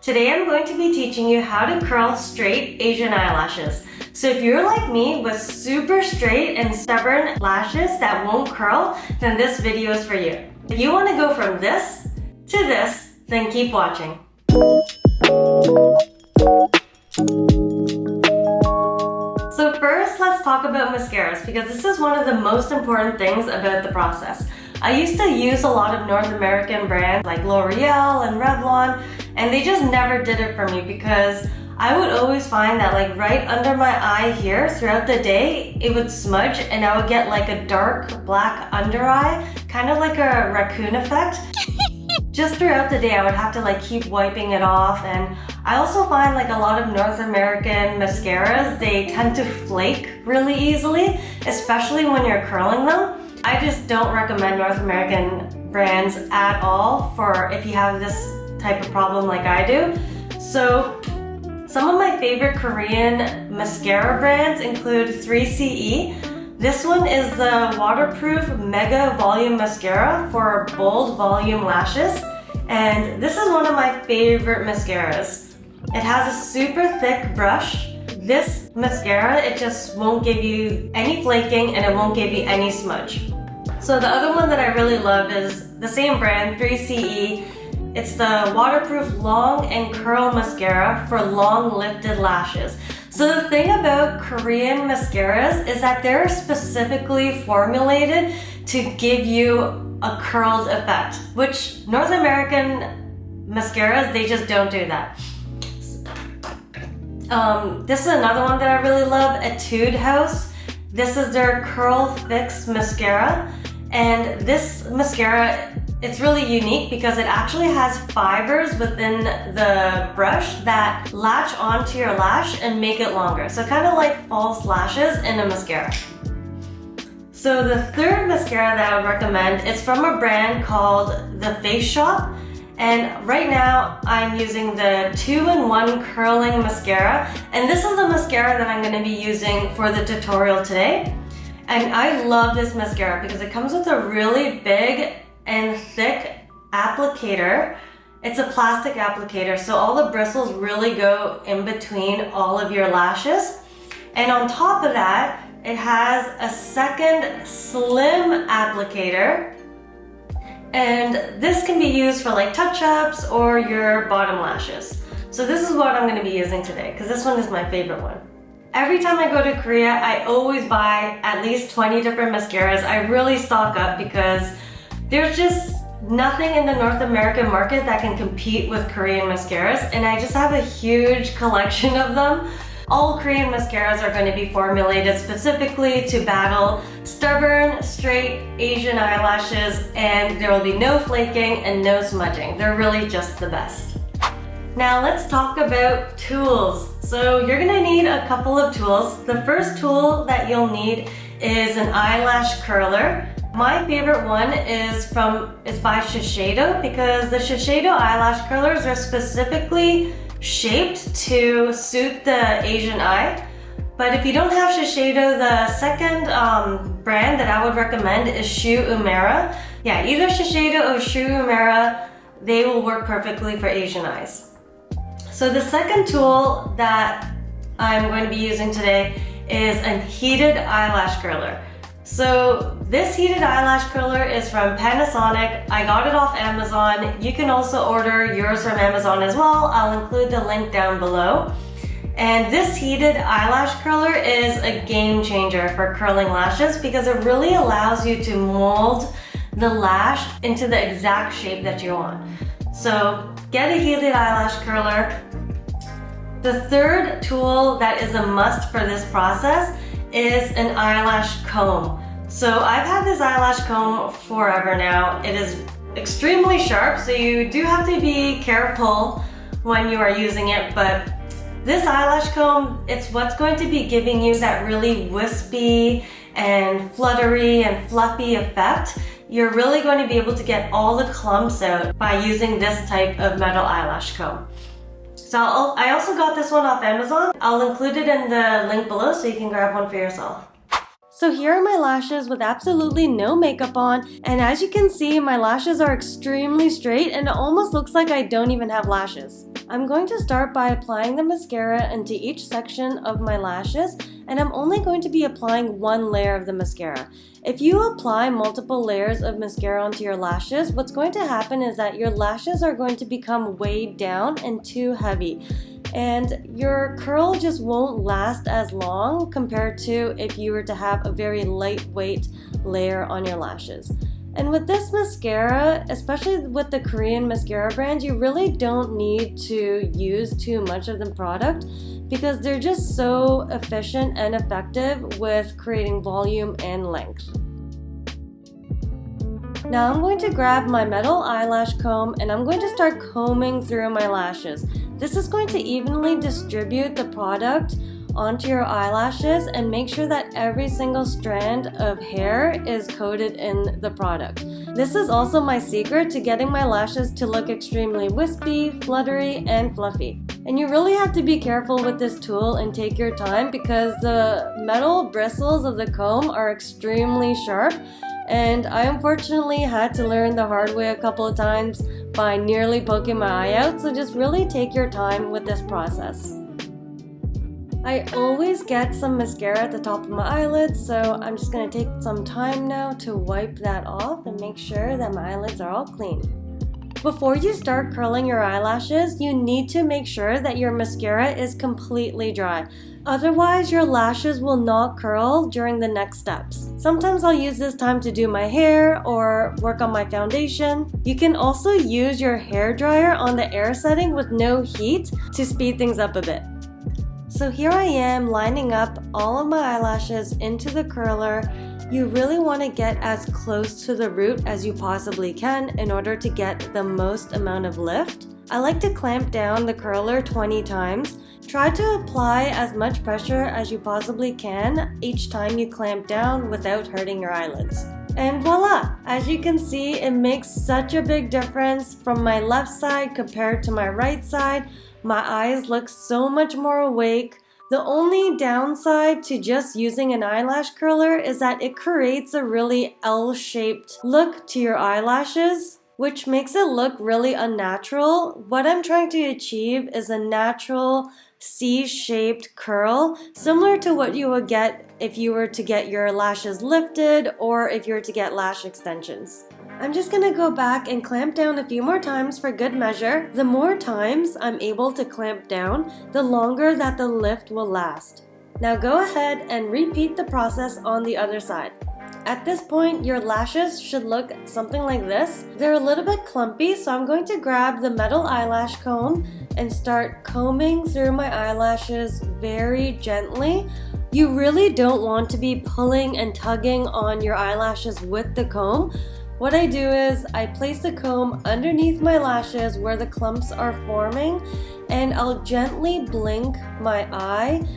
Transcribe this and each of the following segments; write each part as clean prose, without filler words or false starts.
Today I'm going to be teaching you how to curl straight Asian eyelashes. So if you're like me with super straight and stubborn lashes that won't curl, then this video is for you. If you want to go from this to this, then keep watching. So first, let's talk about mascaras because this is one of the most important things about the process. I used to use a lot of North American brands like L'Oreal and Revlon, and they just never did it for me because I would always find that like right under my eye here throughout the day, it would smudge and I would get like a dark black under eye, kind of like a raccoon effect. Just throughout the day, I would have to like keep wiping it off. And I also find like a lot of North American mascaras, they tend to flake really easily, especially when you're curling them. I just don't recommend North American brands at all for if you have this type of problem like I do. So some of my favorite Korean mascara brands include 3CE. This one is the waterproof Mega Volume Mascara for bold volume lashes. And this is one of my favorite mascaras. It has a super thick brush. This mascara, it just won't give you any flaking and it won't give you any smudge. So the other one that I really love is the same brand, 3CE. It's the waterproof long and curl mascara for long lifted lashes. So the thing about Korean mascaras is that they're specifically formulated to give you a curled effect, which North American mascaras, they just don't do that. This is another one that I really love, Etude House. This is their Curl Fix Mascara. And this mascara, it's really unique because it actually has fibers within the brush that latch onto your lash and make it longer. So kind of like false lashes in a mascara. So the third mascara that I would recommend is from a brand called The Face Shop. And right now I'm using the 2-in-1 curling mascara. And this is the mascara that I'm going to be using for the tutorial today. And I love this mascara because it comes with a really big and thick applicator. It's a plastic applicator, so all the bristles really go in between all of your lashes. And on top of that, it has a second slim applicator. And this can be used for like touch-ups or your bottom lashes. So this is what I'm going to be using today because this one is my favorite one. Every time I go to Korea, I always buy at least 20 different mascaras. I really stock up because there's just nothing in the North American market that can compete with Korean mascaras, and I just have a huge collection of them. All Korean mascaras are going to be formulated specifically to battle stubborn, straight Asian eyelashes, and there will be no flaking and no smudging. They're really just the best. Now let's talk about tools. So you're gonna need a couple of tools. The first tool that you'll need is an eyelash curler. My favorite one is by Shiseido because the Shiseido eyelash curlers are specifically shaped to suit the Asian eye. But if you don't have Shiseido, the second brand that I would recommend is Shu Uemura. Yeah, either Shiseido or Shu Uemura, they will work perfectly for Asian eyes. So the second tool that I'm going to be using today is a heated eyelash curler. So this heated eyelash curler is from Panasonic. I got it off Amazon. You can also order yours from Amazon as well. I'll include the link down below. And this heated eyelash curler is a game changer for curling lashes because it really allows you to mold the lash into the exact shape that you want. So get a heated eyelash curler. The third tool that is a must for this process is an eyelash comb. So I've had this eyelash comb forever now. It is extremely sharp, so you do have to be careful when you are using it, but this eyelash comb, it's what's going to be giving you that really wispy and fluttery and fluffy effect. You're really going to be able to get all the clumps out by using this type of metal eyelash comb. So I also got this one off Amazon. I'll include it in the link below so you can grab one for yourself. So here are my lashes with absolutely no makeup on, and as you can see, my lashes are extremely straight and it almost looks like I don't even have lashes. I'm going to start by applying the mascara into each section of my lashes, and I'm only going to be applying one layer of the mascara. If you apply multiple layers of mascara onto your lashes, what's going to happen is that your lashes are going to become weighed down and too heavy, and your curl just won't last as long compared to if you were to have a very lightweight layer on your lashes. And with this mascara, especially with the Korean mascara brand, you really don't need to use too much of the product because they're just so efficient and effective with creating volume and length. Now I'm going to grab my metal eyelash comb and I'm going to start combing through my lashes. This is going to evenly distribute the product onto your eyelashes and make sure that every single strand of hair is coated in the product. This is also my secret to getting my lashes to look extremely wispy, fluttery, and fluffy. And you really have to be careful with this tool and take your time because the metal bristles of the comb are extremely sharp, and I unfortunately had to learn the hard way a couple of times by nearly poking my eye out, so just really take your time with this process. I always get some mascara at the top of my eyelids, so I'm just going to take some time now to wipe that off and make sure that my eyelids are all clean. Before you start curling your eyelashes, you need to make sure that your mascara is completely dry. Otherwise, your lashes will not curl during the next steps. Sometimes I'll use this time to do my hair or work on my foundation. You can also use your hair dryer on the air setting with no heat to speed things up a bit. So here I am lining up all of my eyelashes into the curler. You really want to get as close to the root as you possibly can in order to get the most amount of lift. I like to clamp down the curler 20 times. Try to apply as much pressure as you possibly can each time you clamp down without hurting your eyelids. And voila! As you can see, it makes such a big difference from my left side compared to my right side. My eyes look so much more awake. The only downside to just using an eyelash curler is that it creates a really L-shaped look to your eyelashes, which makes it look really unnatural. What I'm trying to achieve is a natural C-shaped curl, similar to what you would get if you were to get your lashes lifted or if you were to get lash extensions. I'm just going to go back and clamp down a few more times for good measure. The more times I'm able to clamp down, the longer that the lift will last. Now go ahead and repeat the process on the other side. At this point, your lashes should look something like this. They're a little bit clumpy, so I'm going to grab the metal eyelash comb and start combing through my eyelashes very gently. You really don't want to be pulling and tugging on your eyelashes with the comb. What I do is I place the comb underneath my lashes where the clumps are forming, and I'll gently blink my eye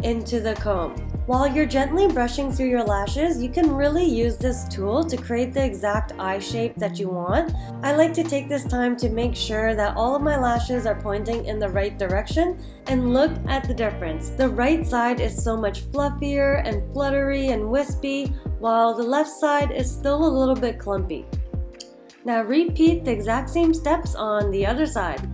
into the comb. While you're gently brushing through your lashes, you can really use this tool to create the exact eye shape that you want. I like to take this time to make sure that all of my lashes are pointing in the right direction, and look at the difference. The right side is so much fluffier and fluttery and wispy, while the left side is still a little bit clumpy. Now repeat the exact same steps on the other side.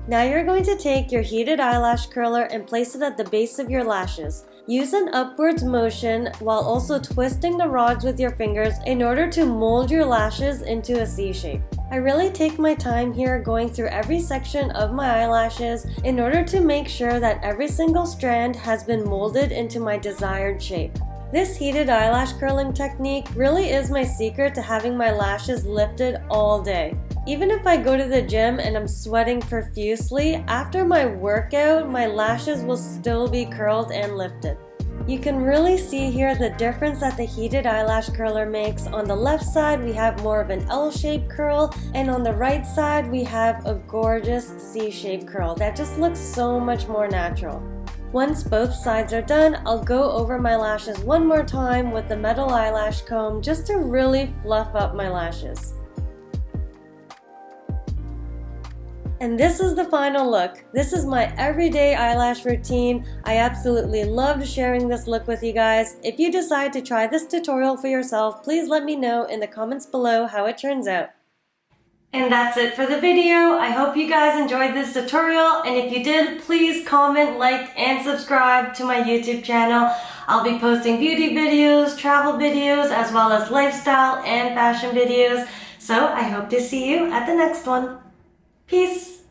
Now you're going to take your heated eyelash curler and place it at the base of your lashes. Use an upwards motion while also twisting the rods with your fingers in order to mold your lashes into a C shape. I really take my time here going through every section of my eyelashes in order to make sure that every single strand has been molded into my desired shape. This heated eyelash curling technique really is my secret to having my lashes lifted all day. Even if I go to the gym and I'm sweating profusely, after my workout, my lashes will still be curled and lifted. You can really see here the difference that the heated eyelash curler makes. On the left side, we have more of an L-shaped curl, and on the right side, we have a gorgeous C-shaped curl that just looks so much more natural. Once both sides are done, I'll go over my lashes one more time with the metal eyelash comb just to really fluff up my lashes. And this is the final look. This is my everyday eyelash routine. I absolutely loved sharing this look with you guys. If you decide to try this tutorial for yourself, please let me know in the comments below how it turns out. And that's it for the video. I hope you guys enjoyed this tutorial, and if you did, please comment, like, and subscribe to my YouTube channel. I'll be posting beauty videos, travel videos, as well as lifestyle and fashion videos. So I hope to see you at the next one. Peace!